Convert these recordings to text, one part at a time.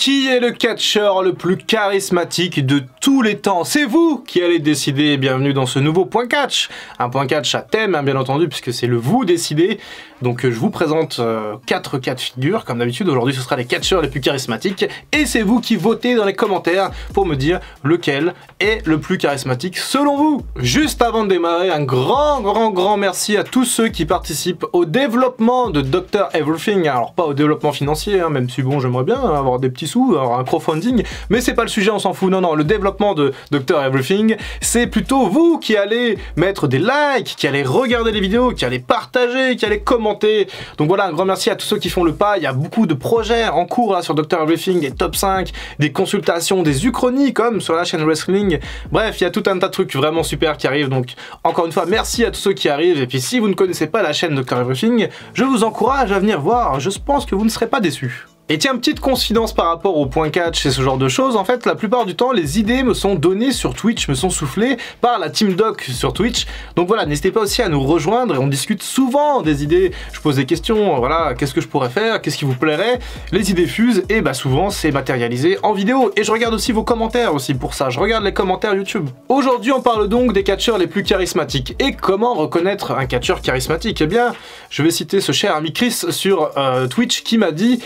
Qui est le catcheur le plus charismatique de tous les temps? C'est vous qui allez décider. Bienvenue dans ce nouveau point catch. Un point catch à thème, hein, bien entendu, puisque c'est le vous décidez. Donc je vous présente 4 cas de figure. Comme d'habitude, aujourd'hui ce sera les catcheurs les plus charismatiques. Et c'est vous qui votez dans les commentaires pour me dire lequel est le plus charismatique selon vous. Juste avant de démarrer, un grand merci à tous ceux qui participent au développement de Dr Everything. Alors pas au développement financier, hein, même si bon, j'aimerais bien avoir des petits sous, avoir un crowdfunding, mais c'est pas le sujet, on s'en fout. Non, le développement de Dr Everything, c'est plutôt vous qui allez mettre des likes, qui allez regarder les vidéos, qui allez partager, qui allez commenter. Donc voilà, un grand merci à tous ceux qui font le pas. Il y a beaucoup de projets en cours là sur Dr Everything, des top 5, des consultations, des uchronies comme sur la chaîne Wrestling. Bref, il y a tout un tas de trucs vraiment super qui arrivent. Donc encore une fois, merci à tous ceux qui arrivent. Et puis si vous ne connaissez pas la chaîne Dr Everything, je vous encourage à venir voir. Je pense que vous ne serez pas déçus. Et tiens, petite confidence par rapport au point catch et ce genre de choses, en fait, la plupart du temps, les idées me sont données sur Twitch, me sont soufflées par la Team Doc sur Twitch. Donc voilà, n'hésitez pas aussi à nous rejoindre et on discute souvent des idées. Je pose des questions, voilà, qu'est-ce que je pourrais faire, qu'est-ce qui vous plairait. Les idées fusent et bah souvent c'est matérialisé en vidéo. Et je regarde aussi vos commentaires aussi pour ça, je regarde les commentaires YouTube. Aujourd'hui, on parle donc des catcheurs les plus charismatiques. Et comment reconnaître un catcheur charismatique? Eh bien, je vais citer ce cher ami Chris sur Twitch qui m'a dit: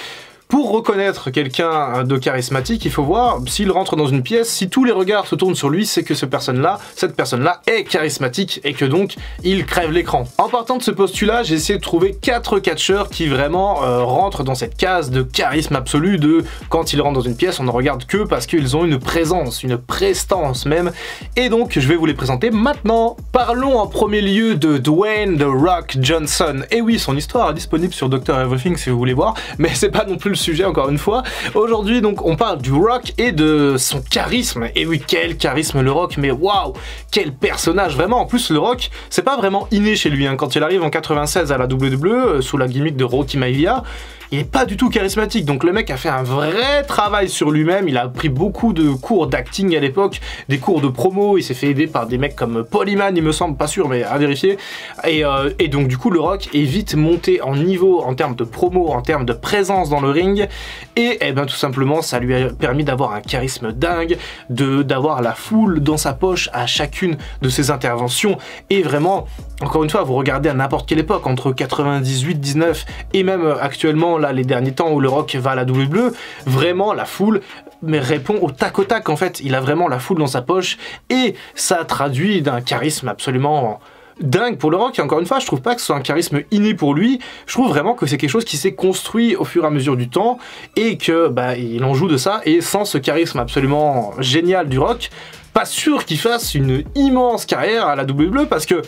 pour reconnaître quelqu'un de charismatique, il faut voir s'il rentre dans une pièce, si tous les regards se tournent sur lui, c'est que cette personne-là est charismatique et que donc il crève l'écran. En partant de ce postulat, j'ai essayé de trouver 4 catcheurs qui vraiment rentrent dans cette case de charisme absolu de quand ils rentrent dans une pièce, on ne regarde que parce qu'ils ont une présence, une prestance même. Et donc je vais vous les présenter maintenant. Parlons en premier lieu de Dwayne The Rock Johnson. Et oui, son histoire est disponible sur Dr Everything si vous voulez voir, mais c'est pas non plus le sujet encore une fois. Aujourd'hui donc on parle du Rock et de son charisme. Et oui, quel charisme le Rock, mais waouh, quel personnage vraiment. En plus le Rock, c'est pas vraiment inné chez lui, hein. Quand il arrive en 96 à la WWE sous la gimmick de Rocky Maivia, il est pas du tout charismatique. Donc le mec a fait un vrai travail sur lui-même, il a pris beaucoup de cours d'acting à l'époque, des cours de promo, il s'est fait aider par des mecs comme Polyman, il me semble, pas sûr mais à vérifier. Et donc du coup le Rock est vite monté en niveau en termes de promo, en termes de présence dans le ring, et ben tout simplement ça lui a permis d'avoir un charisme dingue, d'avoir la foule dans sa poche à chacune de ses interventions. Et vraiment, encore une fois, vous regardez à n'importe quelle époque, entre 98, 19 et même actuellement là les derniers temps où le Rock va à la WWE, vraiment la foule mais répond au tac en fait. Il a vraiment la foule dans sa poche et ça traduit d'un charisme absolument dingue pour le Rock. Et encore une fois, je trouve pas que ce soit un charisme inné pour lui, je trouve vraiment que c'est quelque chose qui s'est construit au fur et à mesure du temps et que bah il en joue de ça. Et sans ce charisme absolument génial du Rock, pas sûr qu'il fasse une immense carrière à la WWE, parce que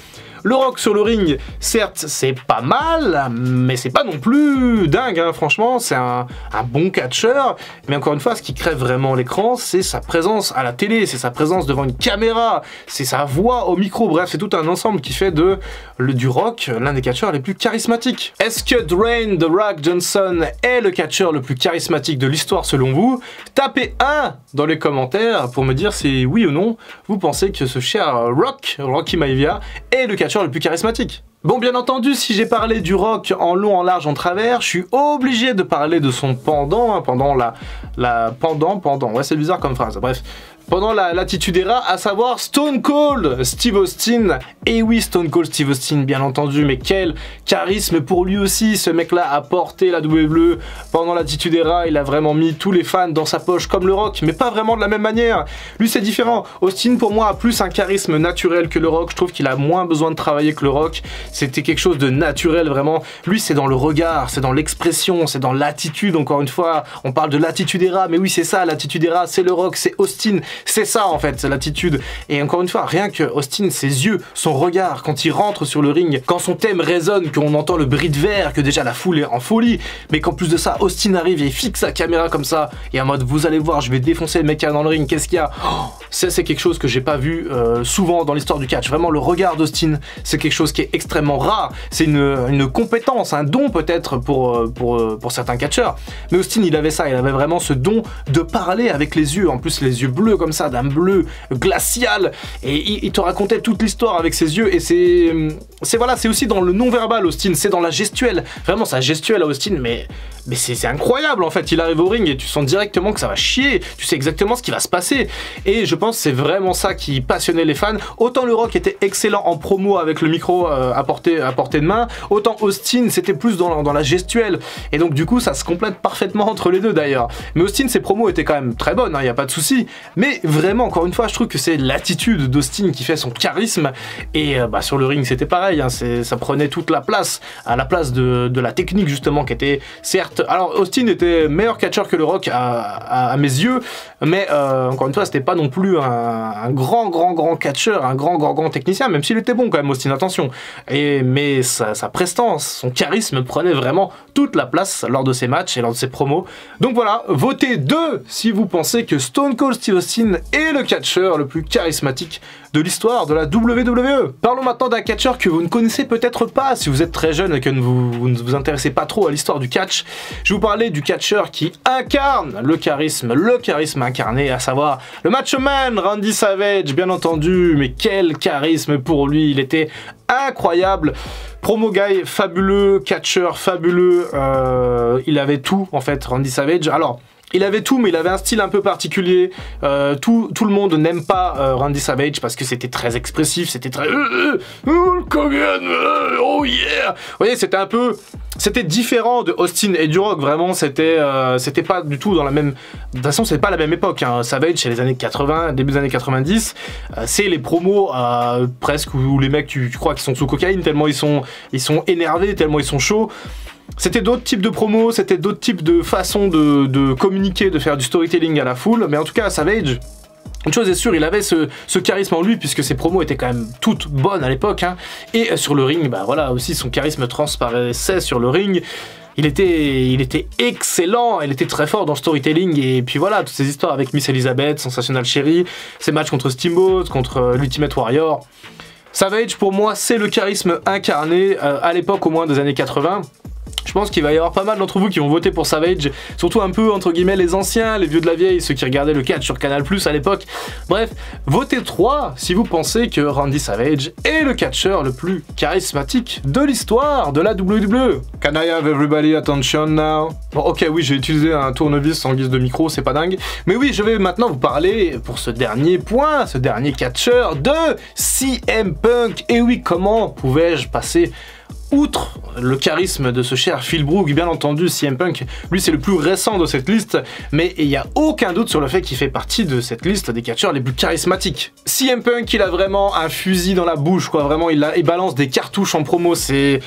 le Rock sur le ring, certes, c'est pas mal, mais c'est pas non plus dingue, hein. Franchement, c'est un bon catcheur. Mais encore une fois, ce qui crève vraiment l'écran, c'est sa présence à la télé, c'est sa présence devant une caméra, c'est sa voix au micro. Bref, c'est tout un ensemble qui fait du Rock l'un des catcheurs les plus charismatiques. Est-ce que Dwayne The Rock Johnson est le catcheur le plus charismatique de l'histoire selon vous? Tapez 1 dans les commentaires pour me dire si oui ou non vous pensez que ce cher Rocky Maivia, est le catcheur le plus charismatique. Bon, bien entendu, si j'ai parlé du Rock en long, en large, en travers, je suis obligé de parler de son pendant, hein, pendant ouais, c'est bizarre comme phrase, bref. Pendant l'Attitude Era, à savoir Stone Cold Steve Austin. Et oui, Stone Cold Steve Austin, bien entendu, mais quel charisme pour lui aussi. Ce mec-là a porté la WWE pendant l'Attitude Era, il a vraiment mis tous les fans dans sa poche comme le Rock, mais pas vraiment de la même manière. Lui, c'est différent. Austin, pour moi, a plus un charisme naturel que le Rock. Je trouve qu'il a moins besoin de travailler que le Rock. C'était quelque chose de naturel, vraiment. Lui, c'est dans le regard, c'est dans l'expression, c'est dans l'attitude. Encore une fois, on parle de l'Attitude Era, mais oui, c'est ça, l'Attitude Era, c'est le Rock, c'est Austin. C'est ça en fait, c'est l'attitude. Et encore une fois, rien que Austin, ses yeux, son regard, quand il rentre sur le ring, quand son thème résonne, qu'on entend le bruit de verre, que déjà la foule est en folie, mais qu'en plus de ça, Austin arrive et il fixe sa caméra comme ça, et en mode vous allez voir, je vais défoncer le mec dans le ring, qu'est-ce qu'il y a? Oh, c'est quelque chose que j'ai pas vu souvent dans l'histoire du catch. Vraiment, le regard d'Austin, c'est quelque chose qui est extrêmement rare. C'est une compétence, un don peut-être pour certains catcheurs. Mais Austin, il avait ça, il avait vraiment ce don de parler avec les yeux. En plus, les yeux bleus comme ça, d'un bleu glacial. Et il te racontait toute l'histoire avec ses yeux. Et c'est aussi dans le non-verbal, Austin. C'est dans la gestuelle. Vraiment, sa gestuelle à Austin, mais c'est incroyable en fait. Il arrive au ring et tu sens directement que ça va chier. Tu sais exactement ce qui va se passer. Et je pense que c'est vraiment ça qui passionnait les fans. Autant le Rock était excellent en promo avec le micro à portée de main, autant Austin c'était plus dans la gestuelle. Et donc du coup ça se complète parfaitement entre les deux d'ailleurs. Mais Austin, ses promos étaient quand même très bonnes, y a pas de souci. Mais vraiment, encore une fois, je trouve que c'est l'attitude d'Austin qui fait son charisme. Et sur le ring c'était pareil, ça prenait toute la place, à la place de la technique justement qui était certes... Alors Austin était meilleur catcheur que le Rock à mes yeux, mais encore une fois c'était pas non plus un grand catcheur, un grand technicien, même s'il était bon quand même Austin, attention. Mais sa prestance, son charisme prenait vraiment toute la place lors de ses matchs et lors de ses promos. Donc voilà, votez 2 si vous pensez que Stone Cold Steve Austin est le catcheur le plus charismatique de l'histoire de la WWE. Parlons maintenant d'un catcheur que vous ne connaissez peut-être pas si vous êtes très jeune et que vous ne vous intéressez pas trop à l'histoire du catch. Je vais vous parler du catcheur qui incarne le charisme incarné, à savoir le Macho Man Randy Savage, bien entendu. Mais quel charisme pour lui, il était incroyable. Promo guy fabuleux, catcheur fabuleux, il avait tout en fait, Randy Savage. Alors, il avait tout, mais il avait un style un peu particulier. Tout le monde n'aime pas Randy Savage parce que c'était très expressif, c'était très Hogan, oh yeah. Vous voyez, c'était différent de Austin et du Rock. Vraiment, c'était pas du tout dans la même. De toute façon, c'est pas la même époque. Hein. Savage, c'est les années 80, début des années 90. C'est les promos presque où les mecs, tu crois qu'ils sont sous cocaïne tellement ils sont énervés, tellement ils sont chauds. C'était d'autres types de promos, c'était d'autres types de façons de communiquer, de faire du storytelling à la foule. Mais en tout cas, Savage, une chose est sûre, il avait ce charisme en lui, puisque ses promos étaient quand même toutes bonnes à l'époque. Hein. Et sur le ring, voilà, aussi son charisme transparaissait sur le ring. Il était excellent, il était très fort dans le storytelling, et puis voilà, toutes ces histoires avec Miss Elizabeth, Sensational Sherry, ses matchs contre Steamboat, contre l'Ultimate Warrior. Savage, pour moi, c'est le charisme incarné, à l'époque au moins des années 80. Je pense qu'il va y avoir pas mal d'entre vous qui vont voter pour Savage, surtout un peu entre guillemets les anciens, les vieux de la vieille, ceux qui regardaient le catch sur Canal+ à l'époque. Bref, votez 3 si vous pensez que Randy Savage est le catcheur le plus charismatique de l'histoire de la WWE. Can I have everybody attention now? Bon, ok, oui, j'ai utilisé un tournevis en guise de micro, c'est pas dingue. Mais oui, je vais maintenant vous parler, pour ce dernier point, ce dernier catcheur, de CM Punk. Et oui, comment pouvais-je passer outre le charisme de ce cher Phil Brooks, bien entendu, CM Punk, lui c'est le plus récent de cette liste, mais il n'y a aucun doute sur le fait qu'il fait partie de cette liste des catcheurs les plus charismatiques. CM Punk, il a vraiment un fusil dans la bouche, quoi, vraiment, il balance des cartouches en promo, c'est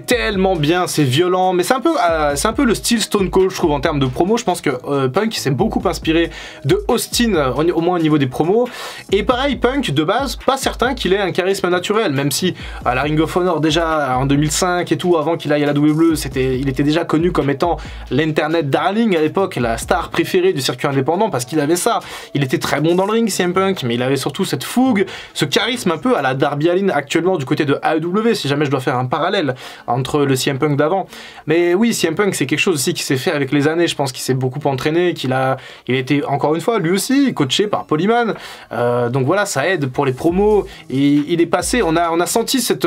tellement bien, c'est violent, mais c'est un peu le style Stone Cold, je trouve, en termes de promo. Je pense que Punk s'est beaucoup inspiré de Austin, au moins au niveau des promos, et pareil, Punk, de base, pas certain qu'il ait un charisme naturel, même si à la Ring of Honor, déjà en 2005 et tout, avant qu'il aille à la WWE, il était déjà connu comme étant l'internet darling à l'époque, la star préférée du circuit indépendant, parce qu'il avait ça. Il était très bon dans le ring, CM Punk, mais il avait surtout cette fougue, ce charisme un peu à la Darby Allin actuellement du côté de AEW, si jamais je dois faire un parallèle entre le CM Punk d'avant. Mais oui, CM Punk, c'est quelque chose aussi qui s'est fait avec les années. Je pense qu'il s'est beaucoup entraîné, il a été encore une fois lui aussi coaché par Polyman. Donc voilà, ça aide pour les promos. Et il est passé, on a senti cette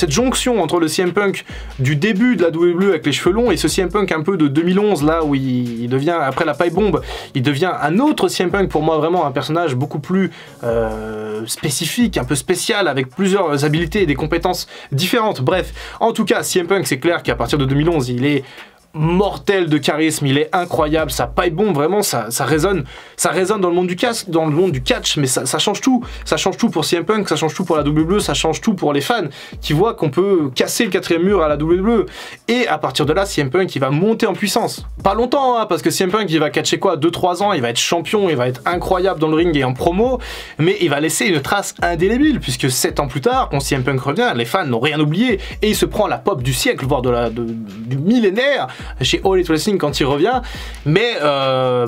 jonction entre le CM Punk du début de la WWE avec les cheveux longs et ce CM Punk un peu de 2011 là où il devient, après la paille bombe, il devient un autre CM Punk, pour moi vraiment un personnage beaucoup plus spécifique, un peu spécial, avec plusieurs habilités et des compétences différentes. Bref, en tout cas, CM Punk, c'est clair qu'à partir de 2011, il est mortel de charisme, il est incroyable, ça paille bon, vraiment, ça résonne dans le monde du catch, mais ça change tout pour CM Punk, ça change tout pour la WWE, ça change tout pour les fans qui voient qu'on peut casser le 4e mur à la WWE. Et à partir de là, CM Punk, il va monter en puissance. Pas longtemps, hein, parce que CM Punk, il va catcher quoi, 2-3 ans, il va être champion, il va être incroyable dans le ring et en promo, mais il va laisser une trace indélébile, puisque 7 ans plus tard, quand CM Punk revient, les fans n'ont rien oublié, et il se prend la pop du siècle, voire du millénaire, chez All Elite Wrestling quand il revient, mais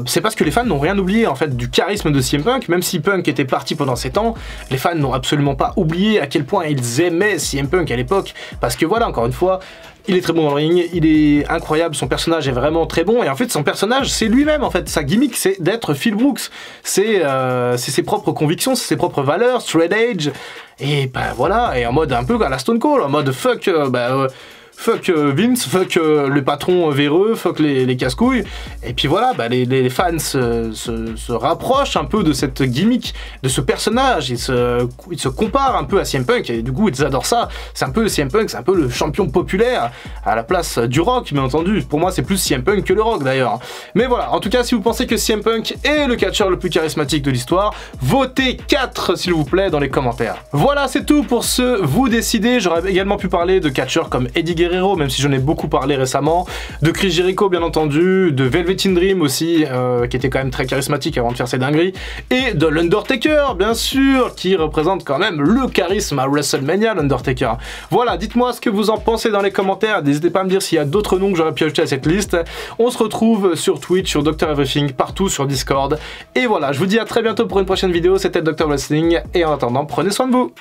c'est parce que les fans n'ont rien oublié en fait du charisme de CM Punk, même si Punk était parti pendant 7 ans, les fans n'ont absolument pas oublié à quel point ils aimaient CM Punk à l'époque, parce que voilà, encore une fois, il est très bon dans le ring, il est incroyable, son personnage est vraiment très bon, et en fait son personnage c'est lui-même en fait, sa gimmick c'est d'être Phil Brooks, c'est ses propres convictions, c'est ses propres valeurs, straight edge, et ben voilà, et en mode un peu à la Stone Cold, en mode fuck Vince, fuck le patron véreux, fuck les casse-couilles, et puis voilà, bah, les fans se rapprochent un peu de cette gimmick, de ce personnage, ils se comparent un peu à CM Punk, et du coup ils adorent ça, c'est un peu CM Punk, c'est un peu le champion populaire, à la place du Rock bien entendu, pour moi c'est plus CM Punk que le Rock d'ailleurs, mais voilà, en tout cas si vous pensez que CM Punk est le catcheur le plus charismatique de l'histoire, votez 4 s'il vous plaît dans les commentaires. Voilà, c'est tout pour ce Vous décidez, j'aurais également pu parler de catcheurs comme Eddie Guerrero, même si j'en ai beaucoup parlé récemment, de Chris Jericho bien entendu, de Velvet Dream aussi, qui était quand même très charismatique avant de faire ses dingueries, et de l'Undertaker bien sûr, qui représente quand même le charisme à WrestleMania, l'Undertaker. Voilà, dites-moi ce que vous en pensez dans les commentaires, n'hésitez pas à me dire s'il y a d'autres noms que j'aurais pu ajouter à cette liste. On se retrouve sur Twitch, sur Dr Everything, partout sur Discord, et voilà, je vous dis à très bientôt pour une prochaine vidéo, c'était Dr Wrestling, et en attendant, prenez soin de vous.